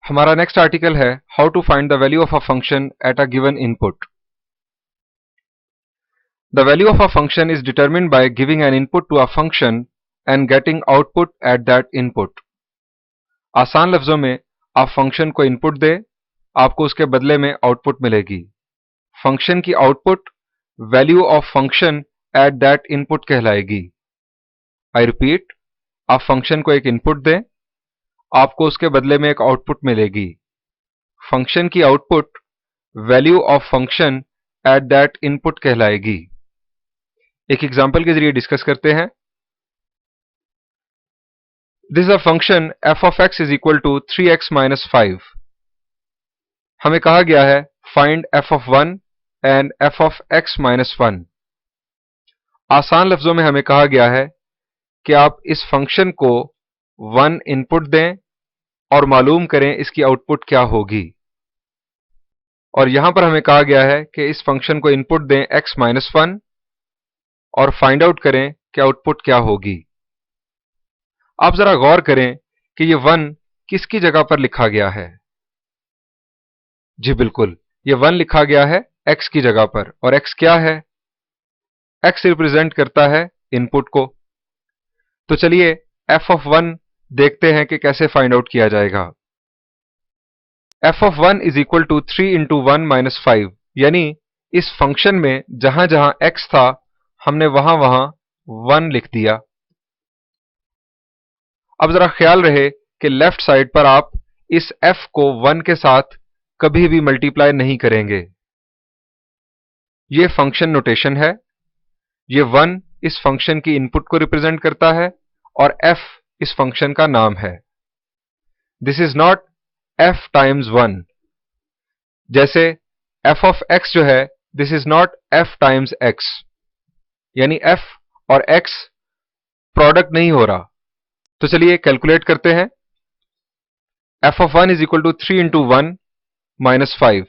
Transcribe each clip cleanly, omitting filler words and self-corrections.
हमारा next article है how to find the value of a function at a given input. The value of a function is determined by giving an input to a function and getting output at that input. आसान लफ्जों में आप function को input दें, आपको उसके बदले में आउटपुट मिलेगी। फंक्शन की output value of function at that input कहलाएगी। आई रिपीट, आप फंक्शन को एक इनपुट दें, आपको उसके बदले में एक आउटपुट मिलेगी। फंक्शन की output value of function at that input कहलाएगी। एक एग्जांपल के जरिए डिस्कस करते हैं। This is a function f of x is equal to 3x minus 5। हमें कहा गया है find f of 1 and f of x minus 1। आसान लफ्जों में हमें कहा गया है कि आप इस फंक्शन को 1 इनपुट दें और मालूम करें इसकी आउटपुट क्या होगी। और यहां पर हमें कहा गया है कि इस फंक्शन को इनपुट दें x माइनस 1 और फाइंड आउट करें कि आउटपुट क्या होगी। आप जरा गौर करें कि ये 1 किसकी जगह पर लिखा गया है। जी बिल्कुल, ये 1 लिखा गया है x की जगह पर। और x क्या है? x रिप्रेजेंट करता है इनपुट को। तो चलिए f of 1 देखते हैं कि कैसे फाइंड आउट किया जाएगा। f of 1 is equal to 3 into 1 minus 5, यानी इस फंक्शन में जहां जहां x था हमने वहां वहां 1 लिख दिया। अब जरा ख्याल रहे कि लेफ्ट साइड पर आप इस f को 1 के साथ कभी भी मल्टीप्लाई नहीं करेंगे। ये फंक्शन नोटेशन है। ये 1 इस फंक्शन की इनपुट को रिप्रेजेंट करता है और f इस फंक्शन का नाम है। This is not f times 1। जैसे f of x जो है, this is not f times x, यानी f और x प्रोडक्ट नहीं हो रहा। तो चलिए कैलकुलेट करते हैं। f of 1 is equal to 3 into 1 minus 5।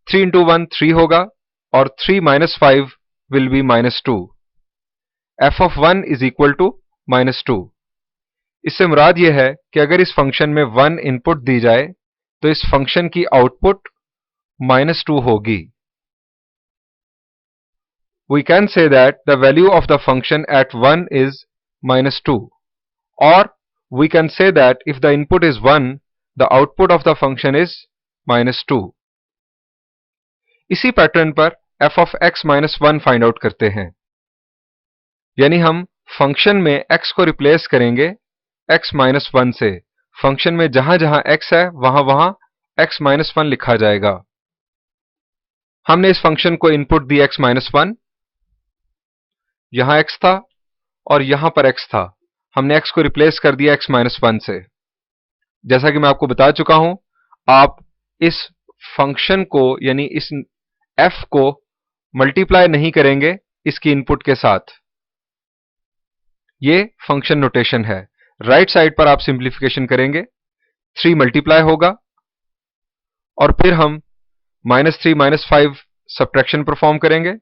3 into 1 3 होगा और 3 minus 5 will be minus 2। f of 1 is equal to minus 2। इससे मुराद यह है कि अगर इस फंक्शन में 1 इनपुट दी जाए तो इस फंक्शन की आउटपुट माइनस 2 होगी। We can say that the value of the function at 1 is minus 2, or we can say that if the input is 1, the output of the function is minus 2. इसी pattern पर f of x minus 1 find out करते हैं। यानी हम function में x को replace करेंगे x minus 1 से। फंक्शन में जहां जहां x है वहां वहां x minus 1 लिखा जाएगा। हमने इस फंक्शन को इनपुट दी x minus 1, यहां x था और यहां पर x था। हमने x को रिप्लेस कर दिया x माइनस 1 से। जैसा कि मैं आपको बता चुका हूं, आप इस फंक्शन को यानी इस f को मल्टीप्लाई नहीं करेंगे इसकी इनपुट के साथ। ये फंक्शन नोटेशन है। राइट साइड पर आप सिंप्लीफिकेशन करेंगे, 3 मल्टीप्लाई होगा और फिर हम माइनस 3 माइनस 5 सब्ट्रैक्शन परफॉर्म करेंगे।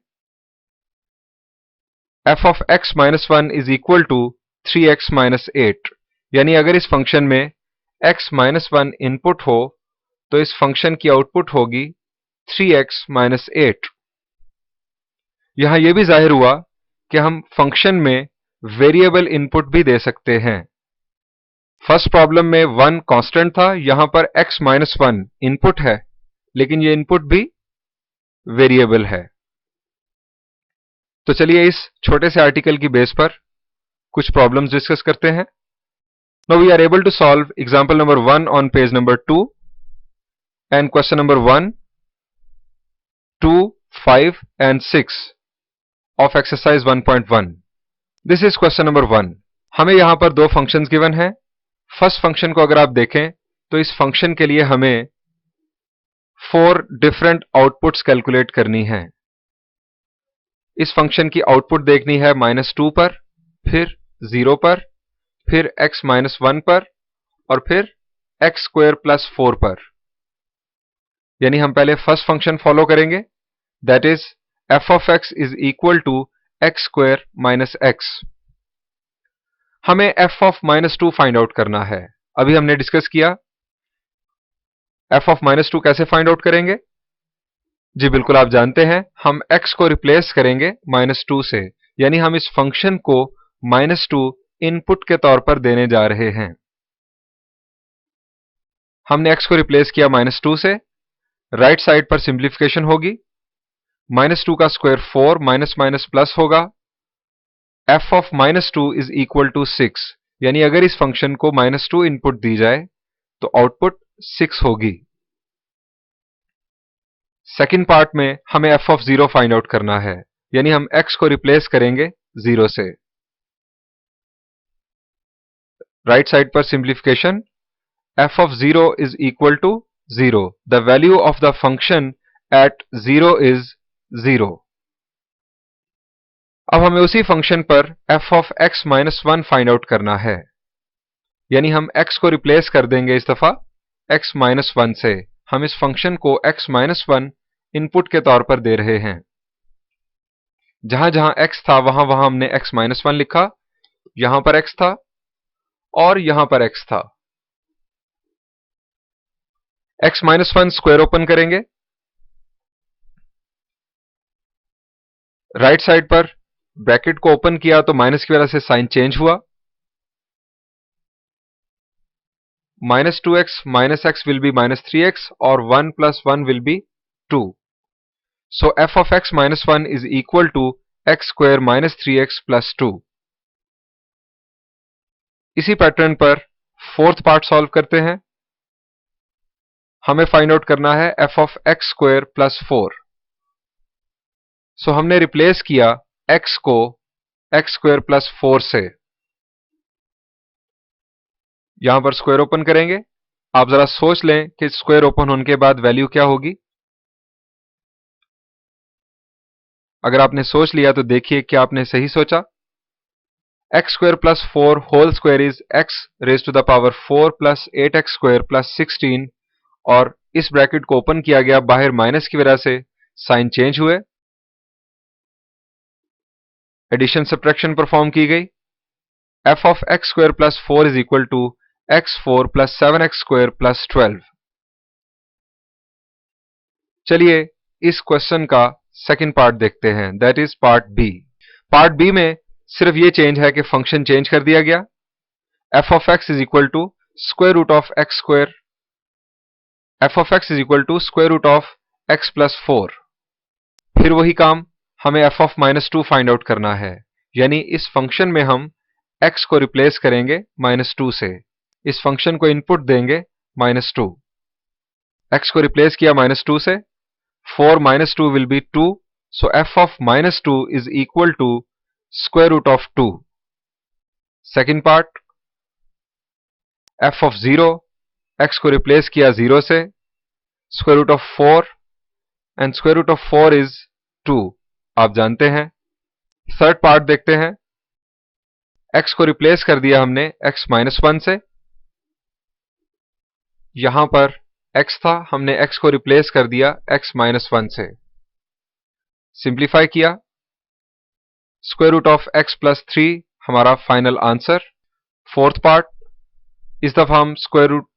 f of x minus 1 is equal to 3x minus 8, यानी अगर इस फंक्शन में x माइनस 1 इनपुट हो तो इस फंक्शन की आउटपुट होगी 3x माइनस 8। यहां यह भी जाहिर हुआ कि हम फंक्शन में वेरिएबल इनपुट भी दे सकते हैं। फर्स्ट प्रॉब्लम में 1 कांस्टेंट था, यहां पर x माइनस 1 इनपुट है, लेकिन यह इनपुट भी वेरिएबल है। तो चलिए इस छोटे से आर्टिकल की बेस पर कुछ प्रॉब्लम्स डिस्कस करते हैं। Now we are able to solve example number 1 on page number 2 and question number 1, 2, 5 and 6 of exercise 1.1। This is question number 1। हमें यहां पर दो फंक्शंस गिवन हैं। फर्स्ट फंक्शन को अगर आप देखें तो इस फंक्शन के लिए हमें 4 डिफरेंट आउटपुट्स कैलकुलेट करनी है। इस फंक्शन की आउटपुट देखनी है माइनस 2 पर, फिर 0 पर, फिर x माइनस 1 पर और फिर x स्क्वायर प्लस 4 पर। यानी हम पहले फर्स्ट फंक्शन फॉलो करेंगे, that is f of x is equal to x square minus x। हमें f of minus 2 find out करना है। अभी हमने डिस्कस किया f ऑफ -2 कैसे फाइंड आउट करेंगे? जी बिल्कुल, आप जानते हैं, हम x को रिप्लेस करेंगे -2 से, यानी हम इस फंक्शन को -2 इनपुट के तौर पर देने जा रहे हैं। हमने x को रिप्लेस किया -2 से, राइट साइड पर सिंप्लीफिकेशन होगी, -2 का स्क्वायर 4 माइनस माइनस प्लस होगा, f of -2 is equal to 6, यानी अगर इस फंक्शन को -2 इनपुट दी जाए तो आउटपुट 6 होगी। सेकंड पार्ट में हमें f ऑफ 0 फाइंड आउट करना है, यानी हम x को रिप्लेस करेंगे 0 से। राइट साइड पर simplification, f of 0 is equal to 0. The value of the function at 0 is 0. अब हमें उसी फंक्शन पर f of x minus 1 find out करना है, यानी हम x को रिप्लेस कर देंगे इस दफा x minus 1 से। हम इस फंक्शन को x minus 1 इनपुट के तौर पर दे रहे हैं। जहां जहां x था वहां वहां हमने x minus 1 लिखा, यहां पर x था और यहां पर x था। x minus 1 स्क्वायर ओपन करेंगे, राइट साइड पर ब्रैकेट को ओपन किया तो माइनस की वजह से साइन चेंज हुआ, -2x minus x will be -3x और 1 plus 1 will be 2. So f of x minus 1 is equal to x square minus 3x plus 2. इसी पैटर्न पर फोर्थ पार्ट सॉल्व करते हैं। हमें फाइंड आउट करना है f of x square plus 4. सो हमने replace किया x को x square plus 4 से। यहां पर स्क्वायर ओपन करेंगे। आप जरा सोच लें कि स्क्वायर ओपन होने के बाद वैल्यू क्या होगी। अगर आपने सोच लिया तो देखिए कि आपने सही सोचा। x square plus 4 whole square is x raise to the power 4 plus 8x square plus 16, और इस ब्रैकेट को ओपन किया गया, बाहर माइनस की वजह से साइन चेंज हुए, एडिशन सब्ट्रैक्शन परफॉर्म की गई। f of x square plus 4 is equal to x4 plus 7x square plus 12. चलिए इस क्वेश्चन का सेकंड पार्ट देखते हैं, that is part B. Part B में सिर्फ ये चेंज है कि फंक्शन चेंज कर दिया गया। f of x is equal to square root of x square, f of x is equal to square root of x plus 4। फिर वही काम, हमें f of -2 फाइंड आउट करना है, यानी इस फंक्शन में हम x को रिप्लेस करेंगे -2 से, इस फंक्शन को इनपुट देंगे -2। x को रिप्लेस किया -2 से, 4 minus 2 will be 2, so f of -2 is equal to square root of 2. Second part, f of 0, x को रिप्लेस किया 0 से, square root of 4, and square root of 4 is 2, आप जानते हैं। थर्ड पार्ट देखते हैं। x को रिप्लेस कर दिया हमने x minus 1 से, यहां पर x था, हमने x को रिप्लेस कर दिया x minus 1 से, सिंप्लीफाई किया, square root of x plus 3 हमारा फाइनल आंसर। फोर्थ पार्ट, इस दफा हम square root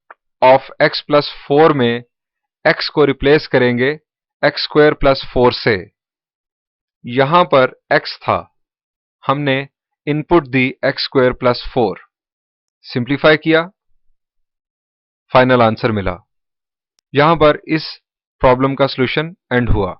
of x plus 4 में x को रिप्लेस करेंगे x स्क्वायर प्लस 4 से, यहां पर x था, हमने इनपुट दी x स्क्वायर प्लस 4, सिंप्लीफाई किया, फाइनल आंसर मिला। यहां पर इस प्रॉब्लम का सॉल्यूशन एंड हुआ।